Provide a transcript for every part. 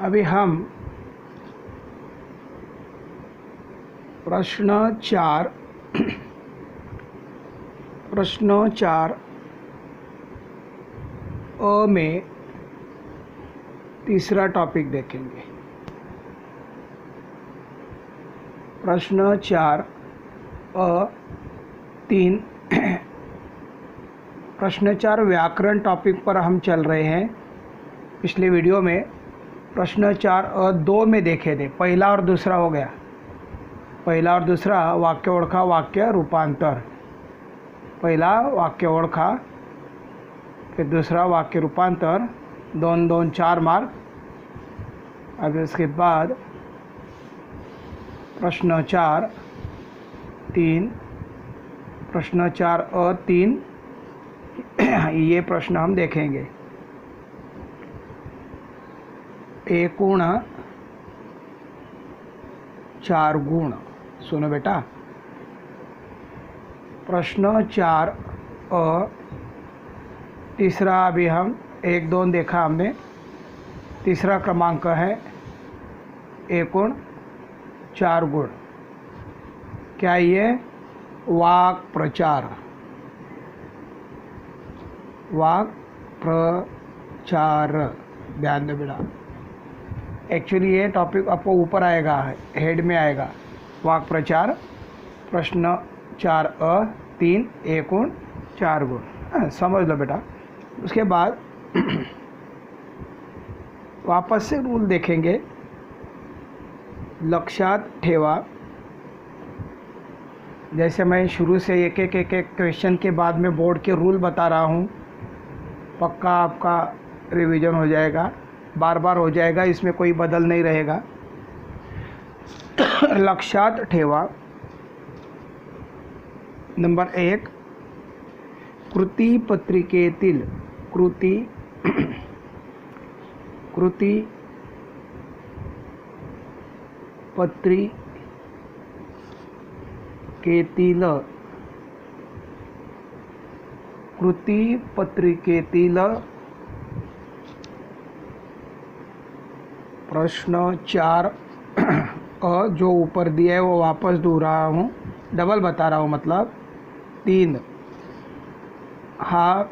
अभी हम प्रश्न 4 अ में तीसरा टॉपिक देखेंगे। प्रश्न 4 अ 3 प्रश्न 4 व्याकरण टॉपिक पर हम चल रहे हैं। पिछले वीडियो में प्रश्न 4 अ 2 में देखे थे। पहला और दूसरा हो गया। पहिला और दुसरा वाक्य ओळखा, वाक्य रूपांतर। पहिला वाक्य ओळखा, फिर दूसरा वाक्य रूपांतर, 2 4 मार्क। अब उसके बाद प्रश्न 4 3 प्रश्न 4 अ 3 ये प्रश्न हम देखेंगे। एकूण 4 गुण। सुनो बेटा, प्रश्न 4 अ तीसरा अभी हम 1 2 देखा हमने। तीसरा क्रमांक है एकूण 4 गुण। क्या ये? वाक प्रचार। वाक प्रचार, ध्यान दो बेटा। एक्चुअली ये टॉपिक आपको ऊपर आएगा, हेड में आएगा। वाक प्रचार, प्रश्न 4 अ 3 एकूण 4 गुण। समझ लो बेटा। उसके बाद वापस से रूल देखेंगे। लक्षात ठेवा, जैसे मैं शुरू से एक क्वेश्चन के बाद में बोर्ड के रूल बता रहा हूँ, पक्का आपका रिवीजन हो जाएगा, बार बार हो जाएगा, इसमें कोई बदल नहीं रहेगा। लक्षात ठेवा। नंबर 1, कृती पत्रिकेतील कृती पत्रिकेतील प्रश्न 4 अ जो ऊपर दिया है वो वापस दो रहा हूँ, डबल बता रहा हूँ। मतलब 3 हा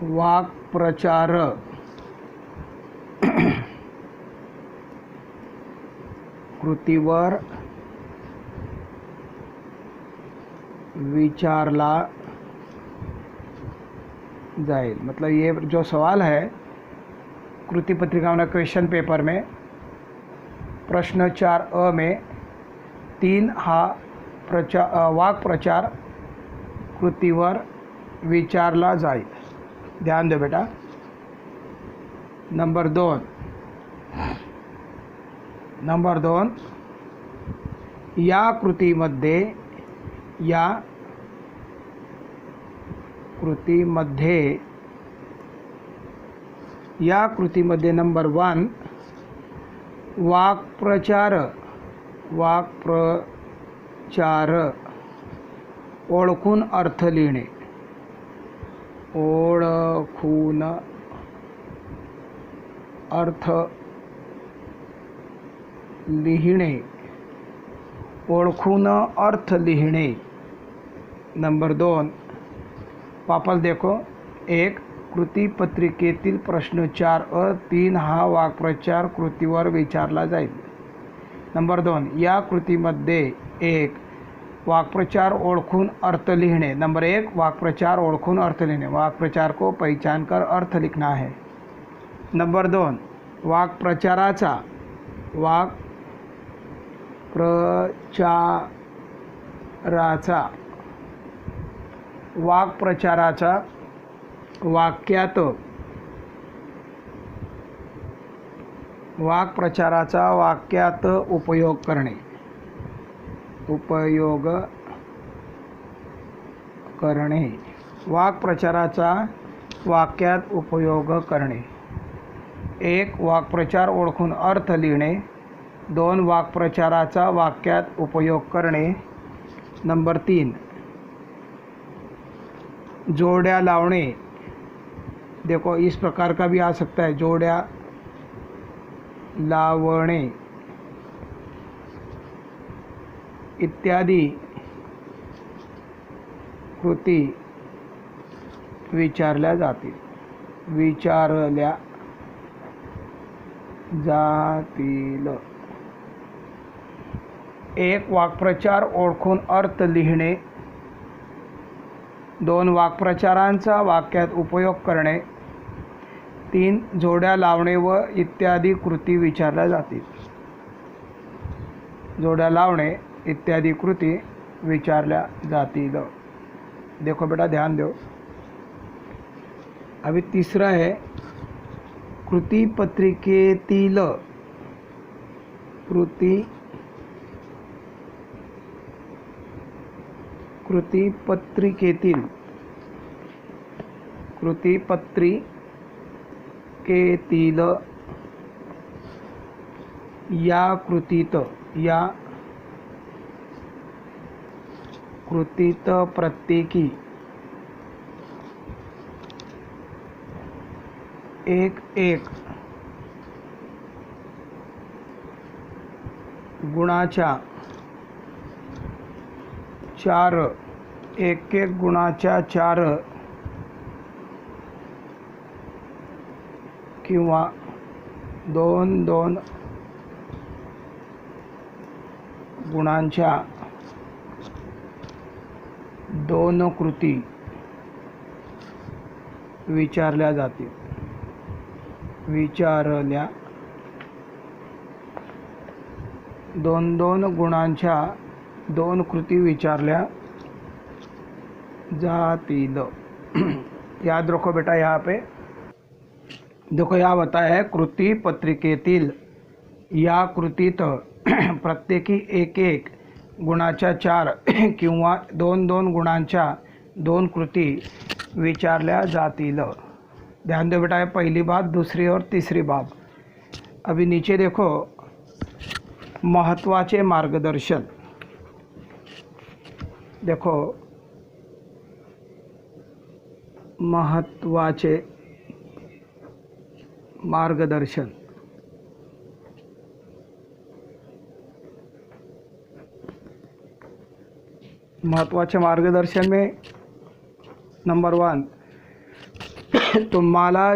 वाक प्रचार कृतीवर विचारला जाईल। मतलब ये जो सवाल है कृति पत्रिका में क्वेश्चन पेपर में प्रश्न 4 अ में 3 हा वाक प्रचार कृतीवर विचारला जाईल। ध्यान दो बेटा। नंबर 2 या कृतीमध्ये नंबर 1 वाक प्रचार ओळखून अर्थ लिहिणे। ओळखून अर्थ लिहिणे। नंबर 2 वापस देखो। 1 कृती पत्रिकेतील प्रश्न 4 अ 3 हा वाक्प्रचार कृतीवर विचारला जाईल। नंबर 2 या कृतीमध्ये 1 वाक्प्रचार ओळखून अर्थ लिखणे। नंबर 1 वाक्प्रचार ओळखून अर्थ लिखणे, वाक्प्रचार को पहचान कर अर्थ लिखना है। नंबर 2 वाक्प्रचाराचा वाक्यात उपयोग करणे। वाक्प्रचाराचा वाक्यात उपयोग करणे। 1 वाक्प्रचार ओळखून अर्थ लिहिणे। 2 वाक्प्रचाराचा वाक्यात उपयोग करणे। नंबर 3 जोड्या लावणे देखो इस प्रकार का भी आ सकता है, जोड्या लावणे इत्यादि कृती विचारल्या जातील, विचारल्या जातील. एक वाक्प्रचार ओळखून अर्थ लिहिणे, दोन वाक्प्रचारांचा वाक्यात उपयोग करणे, तीन जोड्या लावणे व इत्यादी कृती विचारल्या जातील. जोड्या लावणे इत्यादी कृती विचारल्या जातील. देखो बेटा ध्यान दो. अभी तीसरा है कृती पत्रिकेतील कृती पत्रिकेतील या कृतीत प्रत्येकी एक गुणाच्या चार किंवा दोन गुणांच्या दोन कृती विचारल्या जातील. दोन गुणांच्या दोन कृती विचारल्या जातील. याद रखो बेटा, यहाँ पे देखो यहाँ बताया है कृती पत्रिकेतील या कृतीत प्रत्येकी एक गुणाच्या चार किंवा दोन गुणांच्या दोन कृती विचारल्या जातील. ध्यान दो बेटा, पहली बात, दूसरी और तीसरी बात. अभी नीचे देखो, महत्वाचे मार्गदर्शन. देखो महत्वाचे मार्गदर्शन. महत्वाचे मार्गदर्शन में नंबर 1, तुम्हाला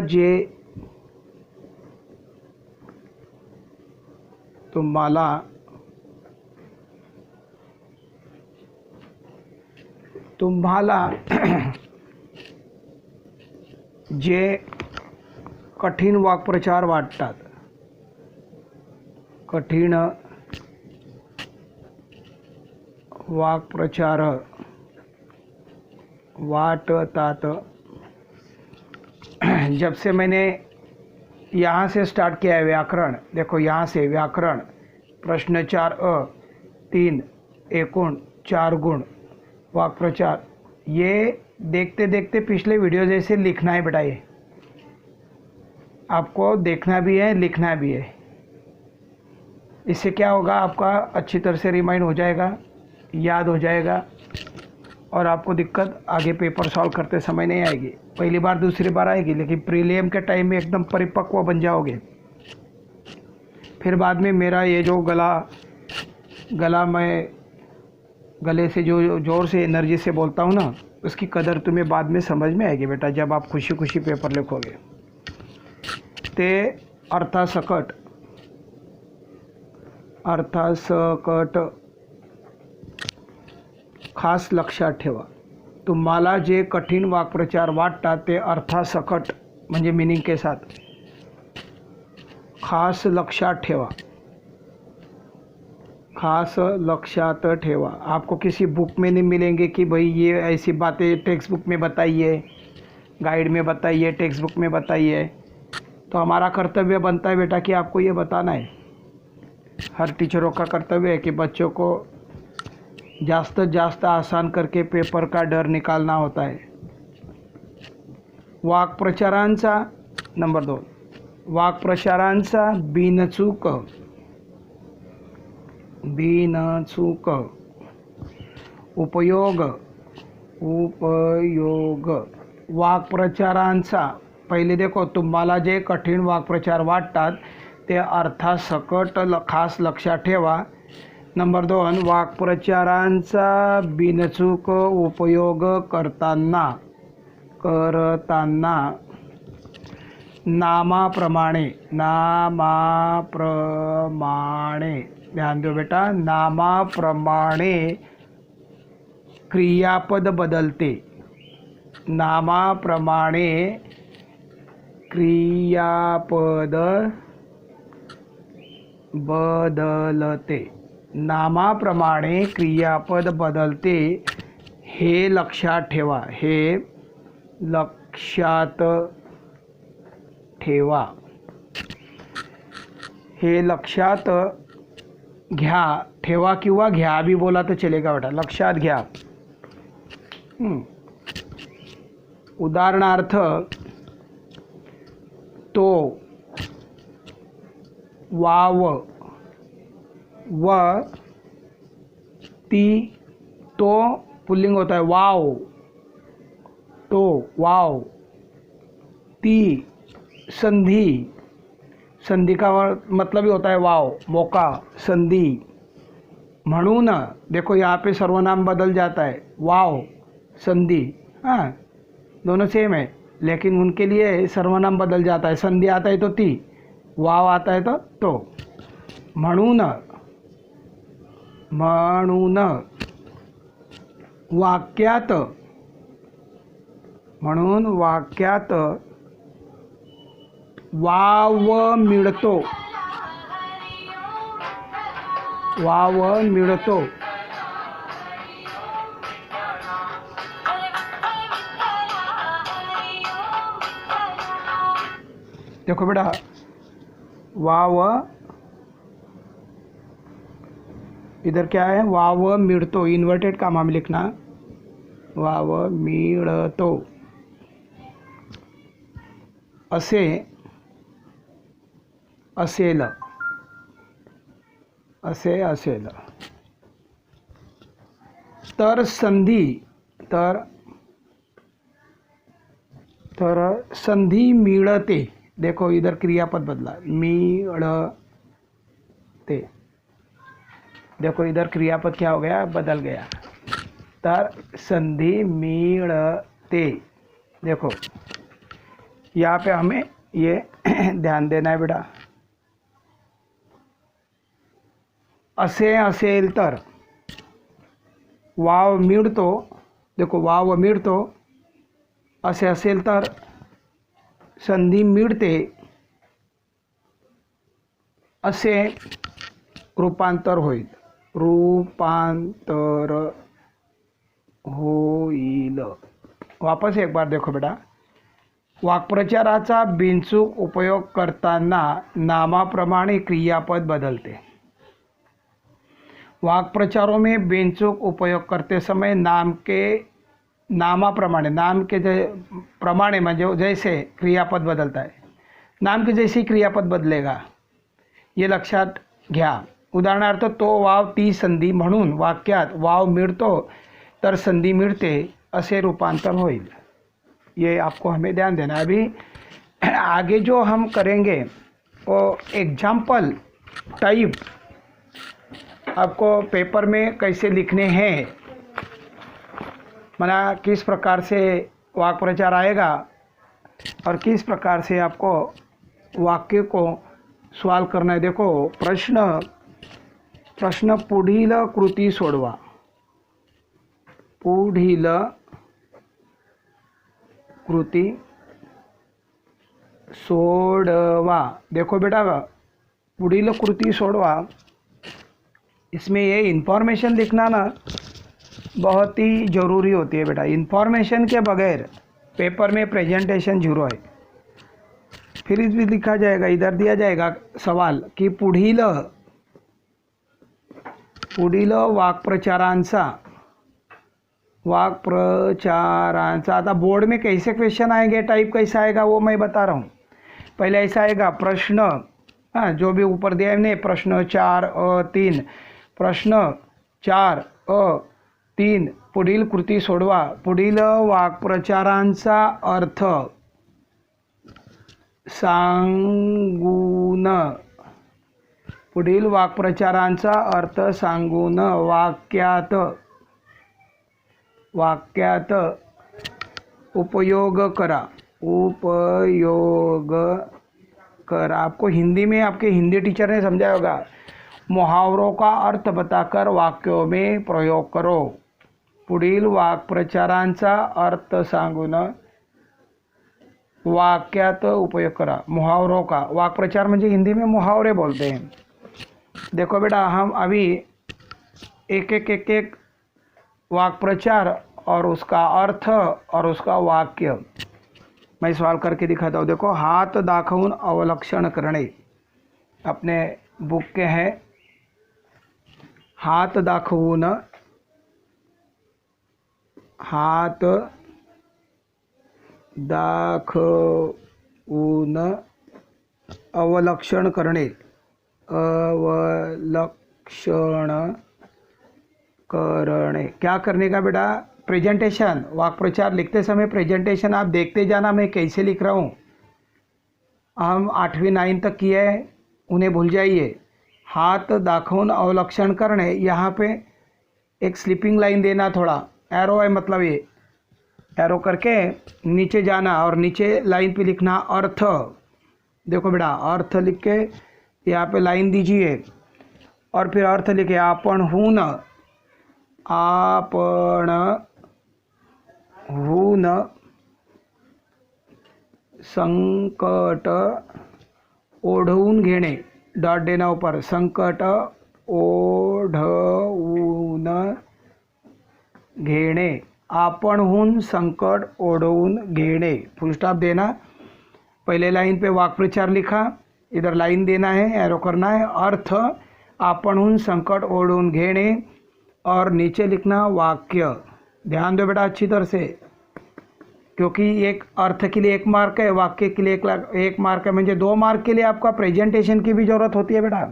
जे कठीण वाक्प्रचार वाटतात, कठीण वाक्प्रचार वाटतात. जब से मैंने यहाँ से स्टार्ट किया है व्याकरण, देखो यहाँ से व्याकरण प्रश्न 4 3 एकूण 4 गुण वाक्प्रचार, ये देखते देखते पिछले वीडियो जैसे लिखना है बेटा. ये आपको देखना भी है, लिखना भी है. इससे क्या होगा, आपका अच्छी तरह से रिमाइंड हो जाएगा, याद हो जाएगा और आपको दिक्कत आगे पेपर सॉल्व करते समय नहीं आएगी. पहली बार दूसरी बार आएगी, लेकिन प्रीलियम के टाइम में एकदम परिपक्व बन जाओगे. फिर बाद में मेरा ये जो गला मैं गले से जो जोर से एनर्जी से बोलता हूँ ना, उसकी कदर तुम्हें बाद में समझ में आएगी बेटा, जब आप खुशी खुशी पेपर लिखोगे. ते अर्थासकट खास लक्षात ठेवा. तुम्हाला जे कठीण वाक्प्रचार वाटतात ते अर्थासकट म्हणजे मीनिंग के साथ खास लक्षात ठेवा. खास लक्षात ठेवा. आपको किसी बुक में नहीं मिलेंगे कि भाई ये ऐसी बातें टेक्स्ट बुक में बताइए, गाइड में बताइए, टेक्स्ट बुक में बताइए. तो हमारा कर्तव्य बनता है बेटा कि आपको ये बताना है. हर टीचरों का कर्तव्य है कि बच्चों को जास्त आसान करके पेपर का डर निकालना होता है. वाक्प्रचारांचा नंबर 2, वाक्प्रचारांचा बिनचूक उपयोग वाक्प्रचारांचा पहिले देखो, तुम्हाला जे कठीण वाक्प्रचार वाटतात ते अर्थासकट खास लक्षात ठेवा. नंबर 2, वाक्प्रचारांचा बिनचूक उपयोग करताना नामाप्रमाणे ध्यान दो बेटा, नामाप्रमाणे क्रियापद बदलते. नामाप्रमाणे क्रियापद बदलते. नामाप्रमाणे क्रियापद बदलते हे लक्षात ठेवा. हे लक्षात ठेवा. हे लक्षात घ्या. ठेवा किंवा घ्या भी बोला तो चलेगा बेटा. लक्षात घ्या. उदाहरणार्थ, तो, वाव व ती. तो पुल्लिंग होता है वाव. तो वाव. ती संधि. संधि का मतलब ही होता है वाव, मौका, संधि. म्हणून देखो यहाँ पे सर्वनाम बदल जाता है. वाव, संधि, हाँ दोनों सेम है, लेकिन उनके लिए सर्वनाम बदल जाता है. संधि आता है तो ती, वाव आता है तो. म्हणून वाक्यात वाव मिळतो. देखो बेटा, वाव इधर क्या है, वाव मिळतो. इन्वर्टेड कामा में लिखना, वाव मिळतो. असे असेल. तर संधि. तर संधि मिळते. देखो इधर क्रियापद बदला, मिळते. देखो इधर क्रियापद क्या हो गया, बदल गया. तर संधि मिळते. देखो यहाँ पे हमें ये ध्यान देना है बेटा. असे असेल तर, वाव मिळतो. देखो वाव मिळतो. असे असेल तर संधि मिळते. असे रूपांतर होईल. वापस एक बार देखो बेटा. वाक्प्रचाराचा बिनचूक उपयोग करताना नामाप्रमाणे क्रियापद बदलते. वाक्प्रचारों में बिनचूक उपयोग करते समय नाम के प्रमाणे म्हणजे जैसे क्रियापद बदलता है, नाम के जैसे क्रियापद बदलेगा, ये लक्षात घ्या. उदाहरणार्थ, तो वाव ती संधि. म्हणून वाक्यात वाव मिळतो तर संधि मिळते असे रूपांतर होईल. ये आपको हमें ध्यान देना है. अभी आगे जो हम करेंगे वो एग्जाम्पल टाइप आपको पेपर में कैसे लिखने हैं, माना किस प्रकार से वाक्प्रचार आएगा और किस प्रकार से आपको वाक्य को सॉल्व करना है. देखो प्रश्न पुढील कृती सोडवा. पुढील कृती सोडवा. देखो बेटा, पुढील कृती सोडवा, इसमें ये इन्फॉर्मेशन लिखना ना बहुत ही ज़रूरी होती है बेटा. इन्फॉर्मेशन के बगैर पेपर में प्रेजेंटेशन जीरो है. फिर भी लिखा जाएगा, इधर दिया जाएगा सवाल कि पुढील वाक्प्रचारांचा. आता बोर्ड में कैसे क्वेश्चन आएंगे, टाइप कैसा आएगा वो मैं बता रहा हूँ. पहले ऐसा आएगा प्रश्न, हाँ जो भी ऊपर दिया है प्रश्न 4-3, प्रश्न 4-3 पुढील कृती सोडवा. पुढील वाक्प्रचारांचा अर्थ सांगून, पुढील वाक्प्रचारांचा अर्थ सांगून वाक्यात उपयोग करा। आपको हिंदी में आपके हिंदी टीचर ने समझाया होगा, मुहावरों का अर्थ बताकर वाक्यों में प्रयोग करो। पुढील वाक्प्रचारांचा अर्थ सांगून वाक्यात उपयोग करा। मुहावरों का वाक्प्रचार म्हणजे हिंदी में मुहावरे बोलते हैं। देखो बेटा, हम अभी एक वाक्प्रचार और उसका अर्थ और उसका वाक्य मैं सवाल करके दिखाता हूँ। देखो, हात दाखवून अवलक्षण करणे, अपने बुक के हैं। हात दाखवून अवलक्षण करणे, क्या करने का बेटा? प्रेजेंटेशन। वाक्प्रचार लिखते समय प्रेजेंटेशन आप देखते जाना मैं कैसे लिख रहा हूँ। हम 8वीं 9 तक किए हैं, उन्हें भूल जाइए। हाथ दाखवून अवलक्षण करणे, यहाँ पे एक स्लीपिंग लाइन देना, थोड़ा एरो है, मतलब ये एरो करके नीचे जाना और नीचे लाइन पे लिखना अर्थ। देखो बेटा, अर्थ लिख के यहाँ पे लाइन दीजिए और फिर अर्थ लिखे आपणहून संकट ओढवून घेणे, डॉट देना ऊपर, संकट ओढवून घेणे, आपणहून संकट ओढवून घेणे, फुल स्टॉप देना। पहले लाइन पे वाक्प्रचार लिखा, इधर लाइन देना है, एरो करना है, अर्थ आपणहून संकट ओढवून घेणे, और नीचे लिखना वाक्य। ध्यान दो बेटा अच्छी तरह से, क्योंकि एक अर्थ के लिए 1 मार्क है, वाक्य के लिए 1 मार्क है, म्हणजे 2 मार्क के लिए आपका प्रेजेंटेशन की भी जरूरत होती है बेटा।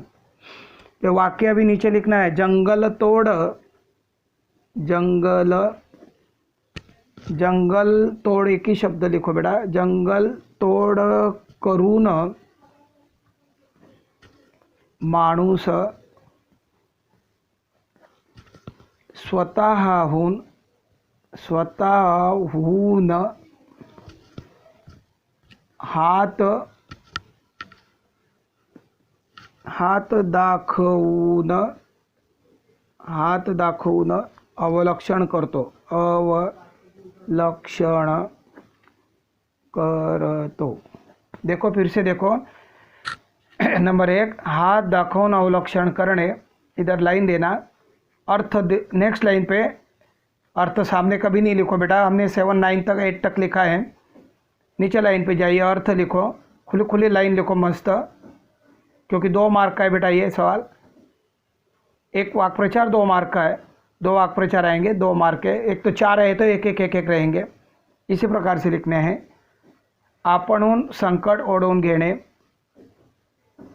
तो वाक्य अभी नीचे लिखना है, जंगल तोड़, एक ही शब्द लिखो बेटा, जंगल तोड करून माणूस स्वतःहून हात दाखवून अवलक्षण करतो, देखो फिर से देखो, नंबर 1, हाथ दाखवून अवलक्षण करणे, इधर लाइन देना, अर्थ नेक्स्ट लाइन पे अर्थ सामने कभी नहीं लिखो बेटा, हमने 7 9 तक 8 तक लिखा है। नीचे लाइन पे जाइए, अर्थ लिखो, खुली लाइन लिखो मस्त, क्योंकि 2 मार्क का है बेटा ये सवाल। एक वाक्प्रचार 2 मार्क का है, 2 वाक्प्रचार आएंगे, 2 मार्क के, एक तो 4 है तो एक रहेंगे। इसी प्रकार से लिखने हैं। आपणहून संकट ओढवून घेणे,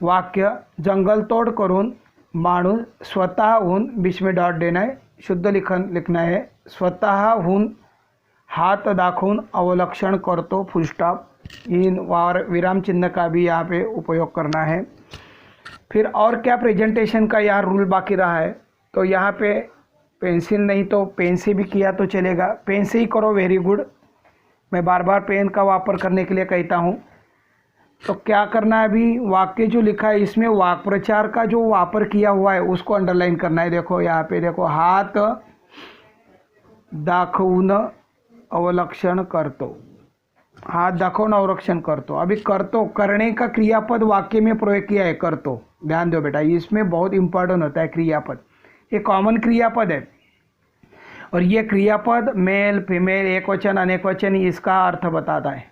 वाक्य जंगल तोड करून माणूस स्वतःहून, बीच में डॉट देना है, शुद्ध लिखना है, स्वतःहून हाथ दाखवून अवलक्षण करतो, फुल स्टॉप, इन विराम चिन्ह का भी यहाँ पे उपयोग करना है। फिर और क्या प्रेजेंटेशन का यहाँ रूल बाकी रहा है, तो यहाँ पे पेंसिल नहीं तो पेन से भी किया तो चलेगा, पेन से ही करो, वेरी गुड। मैं बार बार पेन का वापर करने के लिए कहता हूँ। तो क्या करना है, अभी वाक्य जो लिखा है इसमें वाक्प्रचार का जो वापर किया हुआ है उसको अंडरलाइन करना है। देखो यहाँ पे देखो, हात दाखवून अवलक्षण करतो, हाथ दाखवून अवलक्षण करतो। अभी करतो, करने का क्रियापद वाक्य में प्रयोग किया है, करतो, ध्यान दो बेटा, इसमें बहुत इंपॉर्टेंट होता है क्रियापद। ये कॉमन क्रियापद है और ये क्रियापद मेल फीमेल एकवचन अनेकवचन इसका अर्थ बताता है।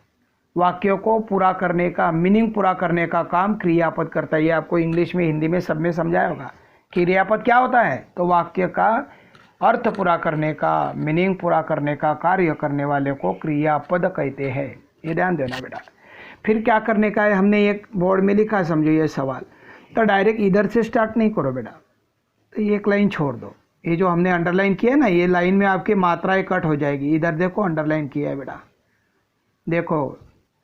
वाक्यों को पूरा करने का, मीनिंग पूरा करने का काम क्रियापद करता है। ये आपको इंग्लिश में हिंदी में सब में समझाया होगा। क्रियापद क्या होता है, तो वाक्य का अर्थ पूरा करने का, मीनिंग पूरा करने का कार्य करने वाले को क्रियापद कहते हैं। ये ध्यान देना बेटा। फिर क्या करने का है, हमने एक बोर्ड में लिखा, समझो ये सवाल, तो डायरेक्ट इधर से स्टार्ट नहीं करो बेटा, तो ये एक लाइन छोड़ दो। ये जो हमने अंडरलाइन किया ना, ये लाइन में आपकी मात्राएं कट हो जाएगी। इधर देखो अंडरलाइन किया है बेटा, देखो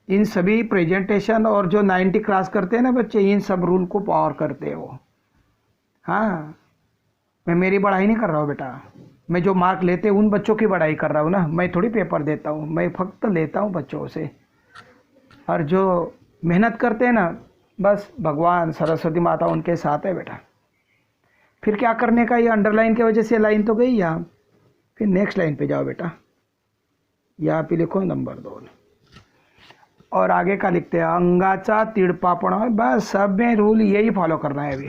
इन सभी प्रेजेंटेशन और जो 90 क्रॉस करते हैं ना बच्चे, इन सब रूल को पावर करते हैं वो। हाँ, मैं मेरी बढ़ाई नहीं कर रहा हूँ बेटा, मैं जो मार्क लेते हैं उन बच्चों की बढ़ाई कर रहा हूँ ना, मैं थोड़ी पेपर देता हूँ, मैं फक्त लेता हूँ बच्चों से। और जो मेहनत करते हैं ना, बस भगवान सरस्वती माता उनके साथ है बेटा। फिर क्या करने का, ये अंडरलाइन की वजह से लाइन तो गई यहाँ, फिर नेक्स्ट लाइन पे जाओ बेटा, यहाँ पे लिखो नंबर 2 और आगे का लिखते हैं अंगाचा तिड़पापण। बस सब में रूल यही फॉलो करना है अभी।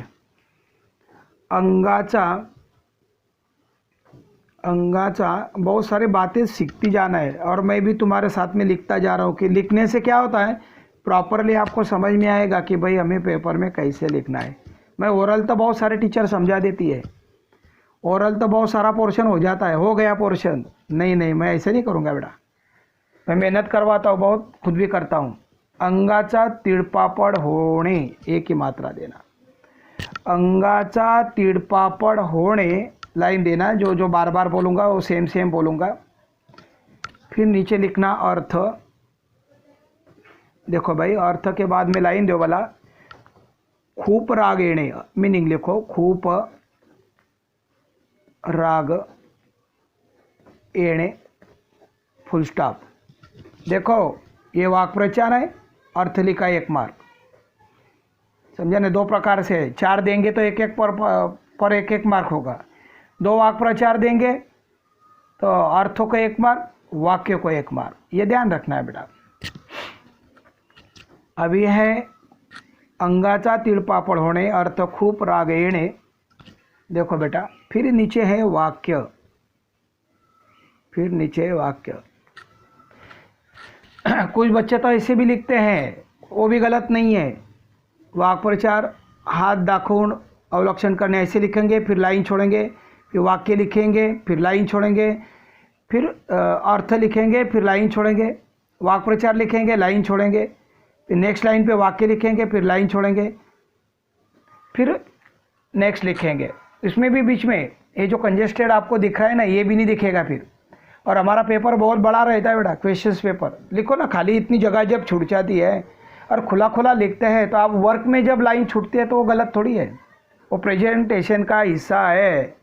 अंगाचा बहुत सारी बातें सीखती जाना है, और मैं भी तुम्हारे साथ में लिखता जा रहा हूँ कि लिखने से क्या होता है, प्रॉपरली आपको समझ में आएगा कि भाई हमें पेपर में कैसे लिखना है। मैं ओरल तो बहुत सारे टीचर समझा देती है, ओरल तो बहुत सारा पोर्शन हो जाता है, हो गया पोर्शन, नहीं मैं ऐसे नहीं करूँगा बेटा, मैं मेहनत करवाता हूँ बहुत, खुद भी करता हूँ। अंगाचा तिड़पापड़ होणे, एक ही मात्रा देना, अंगाचा तिड़पापड़ होणे लाइन देना, जो जो बार बार बोलूँगा वो सेम सेम बोलूँगा। फिर नीचे लिखना अर्थ। देखो भाई, अर्थ के बाद में लाइन दो वाला, खूप राग येणे, मीनिंग लिखो, खूप राग येणे फुल स्टॉप। देखो ये वाक्प्रचार है, अर्थ लिखा 1 मार्क, समझा ना। 2 प्रकार से 4 देंगे तो एक एक पर एक एक मार्क होगा, 2 वाक्प्रचार देंगे तो अर्थों को 1 मार्क, वाक्य को 1 मार्क, ये ध्यान रखना है बेटा। अभी है अंगाचा तिळपापड होणे, अर्थ खूप राग येणे। देखो बेटा, फिर नीचे है वाक्य, फिर नीचे वाक्य। कुछ बच्चे तो ऐसे भी लिखते हैं, वो भी गलत नहीं है। वाक्प्रचार हाथ दाखवून अवलक्षण करने, ऐसे लिखेंगे, फिर लाइन छोड़ेंगे, फिर वाक्य लिखेंगे, फिर लाइन छोड़ेंगे, फिर अर्थ लिखेंगे, फिर लाइन छोड़ेंगे, वाक्प्रचार लिखेंगे, लाइन छोड़ेंगे, फिर नेक्स्ट लाइन पे वाक्य लिखेंगे, फिर लाइन छोड़ेंगे, फिर नेक्स्ट लिखेंगे। इसमें भी बीच में ये जो कंजेस्टेड आपको दिख रहा है ना, ये भी नहीं दिखेगा फिर। और हमारा पेपर बहुत बड़ा रहता है बेटा, क्वेश्चंस पेपर लिखो ना, खाली इतनी जगह जब छूट जाती है और खुला खुला लिखते हैं, तो आप वर्क में जब लाइन छूटती है तो वो गलत थोड़ी है, वो प्रेजेंटेशन का हिस्सा है।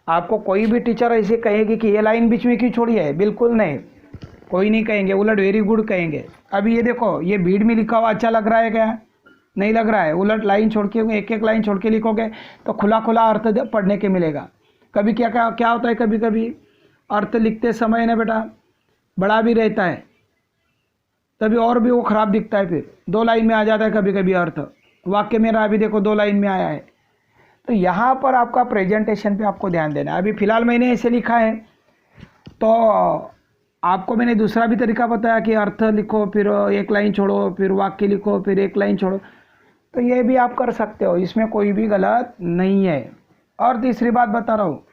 आपको कोई भी टीचर ऐसे कहेगी कि ये लाइन बीच में क्यों छोड़ी है, बिल्कुल नहीं, कोई नहीं कहेंगे, उलट वेरी गुड कहेंगे। अभी ये देखो, ये भीड़ में लिखा हुआ अच्छा लग रहा है क्या, नहीं लग रहा है, उलट लाइन छोड़ के, एक एक लाइन छोड़ के लिखोगे तो खुला खुला अर्थ पढ़ने के मिलेगा। कभी क्या क्या क्या होता है, कभी कभी अर्थ लिखते समय ना बेटा बड़ा भी रहता है, तभी और भी वो खराब दिखता है, फिर 2 लाइन में आ जाता है कभी कभी अर्थ। वाक्य मेरा अभी देखो 2 लाइन में आया है। तो यहाँ पर आपका प्रेजेंटेशन पे आपको ध्यान देना है। अभी फ़िलहाल मैंने ऐसे लिखा है, तो आपको मैंने दूसरा भी तरीका बताया कि अर्थ लिखो, फिर 1 लाइन छोड़ो, फिर वाक्य लिखो, फिर 1 लाइन छोड़ो, तो ये भी आप कर सकते हो, इसमें कोई भी गलत नहीं है। और तीसरी बात बता रहा हूँ,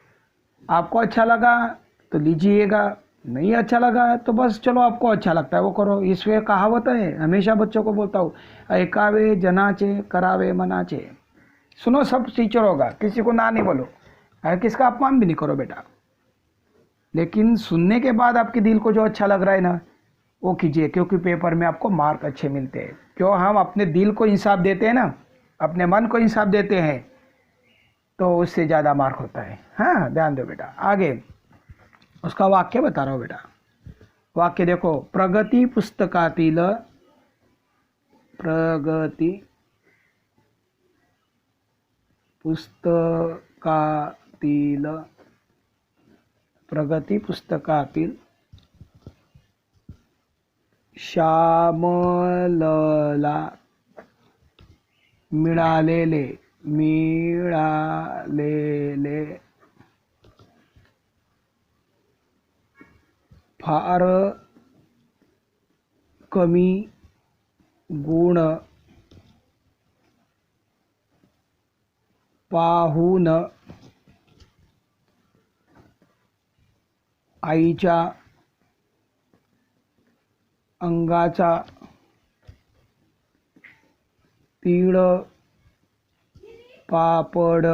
आपको अच्छा लगा तो लीजिएगा, नहीं अच्छा लगा तो बस चलो, आपको अच्छा लगता है वो करो। इसमें कहावत है, हमेशा बच्चों को बोलता हूँ, ऐकावे जनाचे करावे मनाचे। सुनो, सब टीचर होगा, किसी को ना नहीं बोलो, किसका अपमान भी नहीं करो बेटा, लेकिन सुनने के बाद आपके दिल को जो अच्छा लग रहा है ना वो कीजिए, क्योंकि पेपर में आपको मार्क अच्छे मिलते हैं। क्यों, हम अपने दिल को इंसाफ देते हैं ना, अपने मन को इंसाफ देते हैं, तो उससे ज़्यादा मार्क होता है। हाँ, ध्यान दो बेटा। आगे उसका वाक्य बता रहा हूँ बेटा। वाक्य देखो, प्रगती पुस्तकातील, प्रगती पुस्तकातील, प्रगती पुस्तकातील श्यामलला मिळालेले फार कमी गुण पाहून आईच्या अंगाचा तीळ पापड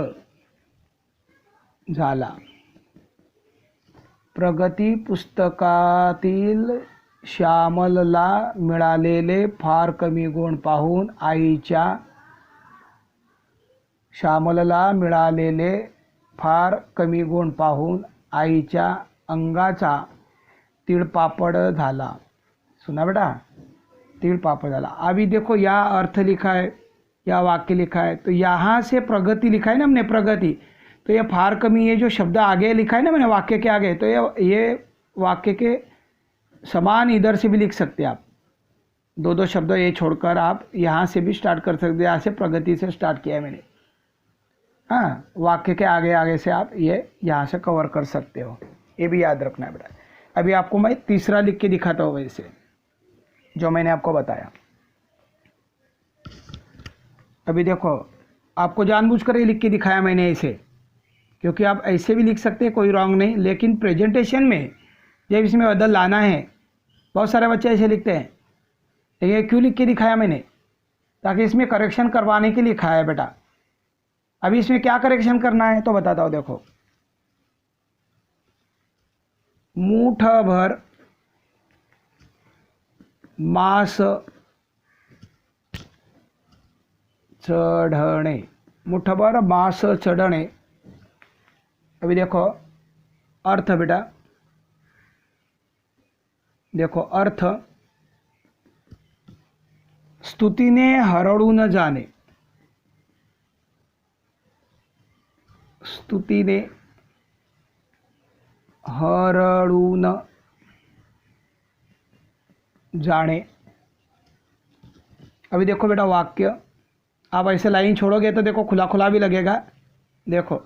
झाला। प्रगती पुस्तकातील श्यामलला मिळालेले फार कमी गुण पाहून आईच्या श्यामलला मिळालेले फार कमी गुण पाहून आईच्या अंगाचा तिळपापड झाला। सुना बेटा, तिळपापड़ डाला। अभी देखो यहाँ अर्थ लिखा है, या वाक्य लिखा है, तो यहाँ से प्रगति लिखा है ना हमने, प्रगति। तो ये फार कमी, ये जो शब्द आगे लिखा है ना मैंने वाक्य के आगे, तो ये वाक्य के समान इधर से भी लिख सकते हैं आप। दो दो शब्द ये छोड़कर आप यहाँ से भी स्टार्ट कर सकते हैं। यहाँ से प्रगति से स्टार्ट किया है मैंने। हाँ, वाक्य के आगे आगे से आप ये यहाँ से कवर कर सकते हो, ये भी याद रखना है बेटा। अभी आपको मैं तीसरा लिख के दिखाता हूँ वैसे, जो मैंने आपको बताया। अभी देखो, आपको जानबूझकर ये लिख के दिखाया मैंने ऐसे, क्योंकि आप ऐसे भी लिख सकते हैं, कोई रॉन्ग नहीं। लेकिन प्रेजेंटेशन में जब इसमें बदल लाना है, बहुत सारे बच्चे ऐसे लिखते हैं, लेकिन ये क्यों लिख के दिखाया मैंने? ताकि इसमें करेक्शन करवाने के लिए लिखा है बेटा। अभी इसमें क्या करेक्शन करना है तो बताता हूँ। देखो, मूठ भर मांस चढ़ने, मुठभर मांस चढ़ने। अभी देखो अर्थ बेटा, देखो अर्थ, स्तुतीने हरळून जाणे, स्तुतीने हरळून जाने। अभी देखो बेटा वाक्य, आप ऐसे लाइन छोड़ोगे तो देखो खुला खुला भी लगेगा। देखो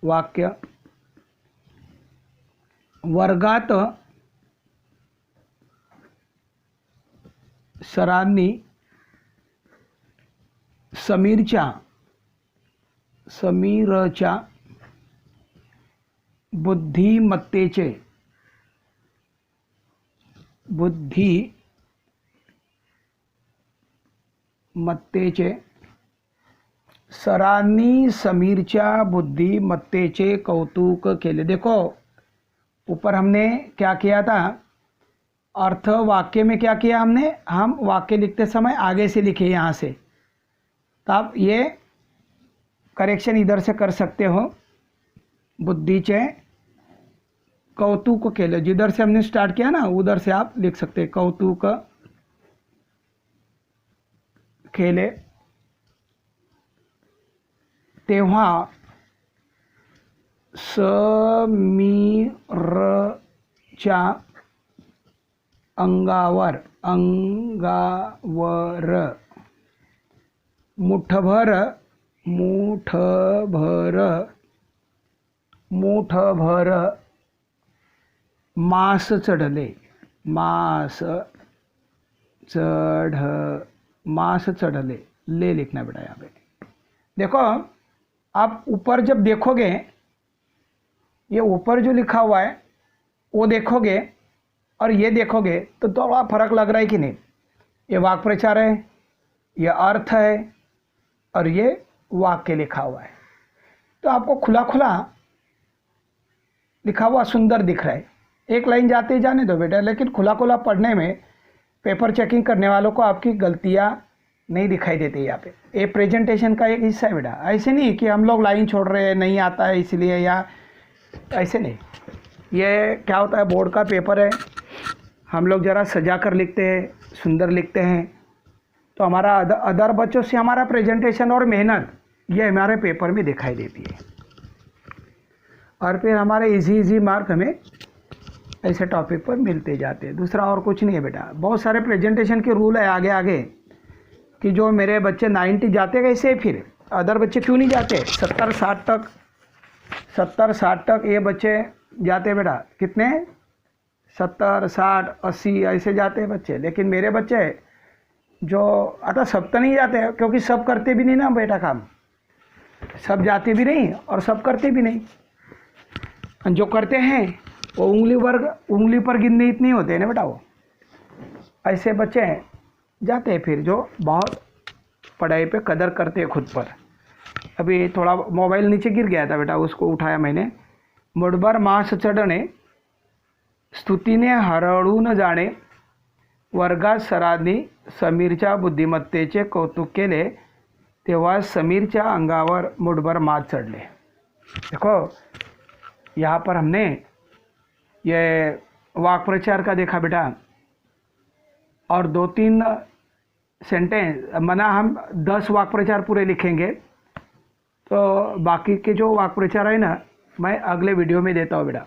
वाक्य, वर्गात सरांनी समीरच्या बुद्धिमत्तेचे सरांनी समीरच्या बुद्धिमत्तेचे कौतुक केले। देखो ऊपर हमने क्या किया था, अर्थ वाक्य में क्या किया हमने, हम वाक्य लिखते समय आगे से लिखे यहाँ से, तो आप ये करेक्शन इधर से कर सकते हो। बुद्धीचे कौतुक केले, जिधर से हमने स्टार्ट किया ना उधर से आप लिख सकते हैं, कौतुक केले तेव्हा समीरच्या अंगावर मुठभर मांस चढ़ले, ले लिखना बेटा यहाँ पे। देखो आप ऊपर जब देखोगे, ये ऊपर जो लिखा हुआ है वो देखोगे और ये देखोगे तो थोड़ा फर्क लग रहा है कि नहीं। ये वाक्य प्रचार है, ये अर्थ है, और ये वाक्य लिखा हुआ है। तो आपको खुला खुला लिखा हुआ सुंदर दिख रहा है। एक लाइन जाते ही जाने दो बेटा, लेकिन खुला खुला पढ़ने में पेपर चेकिंग करने वालों को आपकी गलतियाँ नहीं दिखाई देती यहाँ पे। ये प्रेजेंटेशन का एक हिस्सा है बेटा। ऐसे नहीं कि हम लोग लाइन छोड़ रहे हैं, नहीं आता है इसलिए, या ऐसे नहीं। ये क्या होता है, बोर्ड का पेपर है, हम लोग ज़रा सजा कर लिखते हैं, सुंदर लिखते हैं, तो हमारा अदर बच्चों से हमारा प्रेजेंटेशन और मेहनत ये हमारे पेपर में दिखाई देती है, और फिर हमारे इजी मार्क हमें ऐसे टॉपिक पर मिलते जाते हैं। दूसरा और कुछ नहीं है बेटा। बहुत सारे प्रेजेंटेशन के रूल है आगे आगे, कि जो मेरे बच्चे 90 जाते कैसे, फिर अदर बच्चे क्यों नहीं जाते, 70-60 तक ये बच्चे जाते बेटा। कितने, 70, 60, 80 ऐसे जाते हैं बच्चे। लेकिन मेरे बच्चे जो अतः सब तो नहीं जाते, क्योंकि सब करते भी नहीं ना बेटा काम, सब जाते भी नहीं और सब करते भी नहीं। जो करते हैं वो उंगली पर गिनने इतने होते हैं ना बेटा। वो ऐसे बच्चे हैं जाते हैं फिर, जो बहुत पढ़ाई पे कदर करते हैं खुद पर। अभी थोड़ा मोबाइल नीचे गिर गया था बेटा, उसको उठाया मैंने। मुठभर मांस चढ़ने स्तुतीने हरळून जाणे. वर्गात सरांनी समीरच्या बुद्धिमत्तेचे कौतुक केले तेव्हा समीरच्या अंगावर मुठभर मात चढ़ले. देखो यहाँ पर हमने ये वाक् प्रचार का देखा बेटा, और 2-3 सेंटेंस मना हम 10 वाक् प्रचार पूरे लिखेंगे, तो बाकी के जो वाक् प्रचार है ना मैं अगले वीडियो में देता हूँ बेटा.